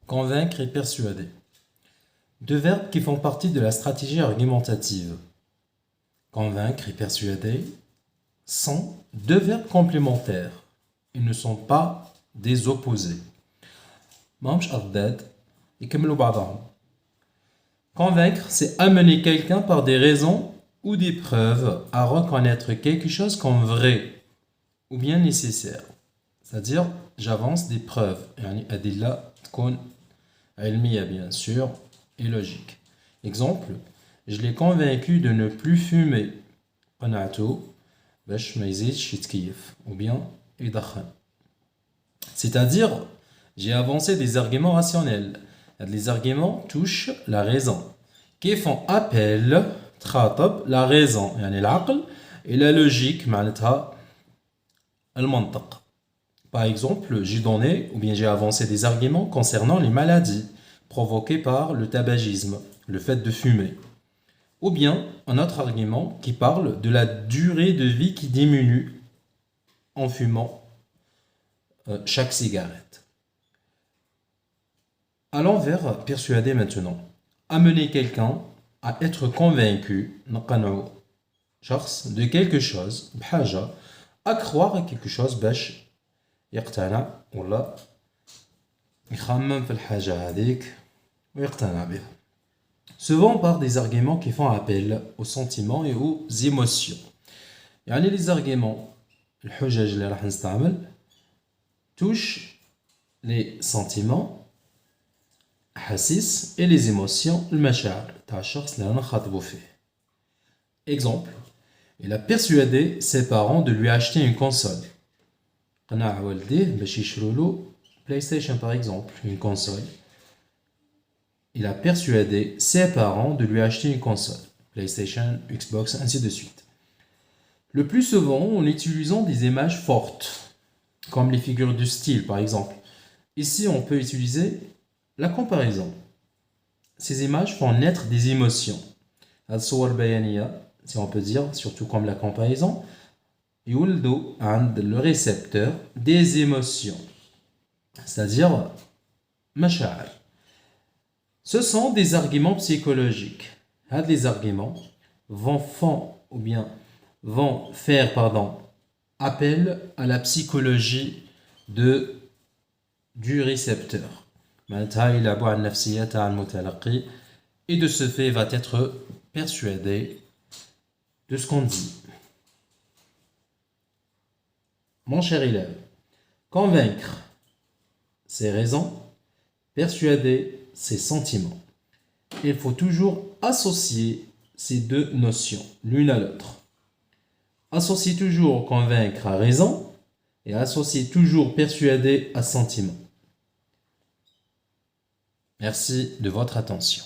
Convaincre et persuader. Deux verbes qui font partie de la stratégie argumentative. Convaincre et persuader sont deux verbes complémentaires. Ils ne sont pas des opposés. Convaincre, c'est amener quelqu'un par des raisons ou des preuves à reconnaître quelque chose comme vrai ou bien nécessaire. C'est-à-dire, j'avance des preuves. يعني أدلة تكون علمية bien sûr et logique. Exemple, je l'ai convaincu de ne plus fumer. قنعته باش ما يزيدش يتكيف ou bien يدخن. C'est-à-dire, j'ai avancé des arguments rationnels. Les arguments touchent la raison, qui font appel تخاطب la raison يعني العقل et la logique معناتها المنطق. Par exemple, j'ai donné ou bien j'ai avancé des arguments concernant les maladies provoquées par le tabagisme, le fait de fumer. Ou bien un autre argument qui parle de la durée de vie qui diminue en fumant chaque cigarette. Allons vers persuader maintenant. Amener quelqu'un à être convaincu de quelque chose, à croire à quelque chose باش يقتنع ولا يخمم في الحاجة هذيك ويقتنع بها. Souvent par des arguments qui font appel aux sentiments et aux émotions. يعني les arguments الحجج اللي راح نستعمل touchent les sentiments أحاسيس et les émotions المشاعر تاع الشخص اللي رانا نخاطبو فيه. Exemple, il a persuadé ses parents de lui acheter une console. قنع والديه باش يشروا له PlayStation par exemple, une console. Il a persuadé ses parents de lui acheter une console. PlayStation, Xbox, ainsi de suite. Le plus souvent en utilisant des images fortes, comme les figures de style par exemple. Ici, on peut utiliser la comparaison. Ces images font naître des émotions. الصور بيانية, si on peut dire, surtout comme la comparaison, يولدوا عند le récepteur des émotions, c'est-à-dire مشاعر. Ce sont des arguments psychologiques. Les arguments vont faire appel à la psychologie du récepteur. Et de ce fait va être persuadé de ce qu'on dit. Mon cher élève, convaincre, c'est raison, persuader, c'est sentiment. Il faut toujours associer ces deux notions l'une à l'autre. Associer toujours convaincre à raison et associer toujours persuader à sentiment. Merci de votre attention.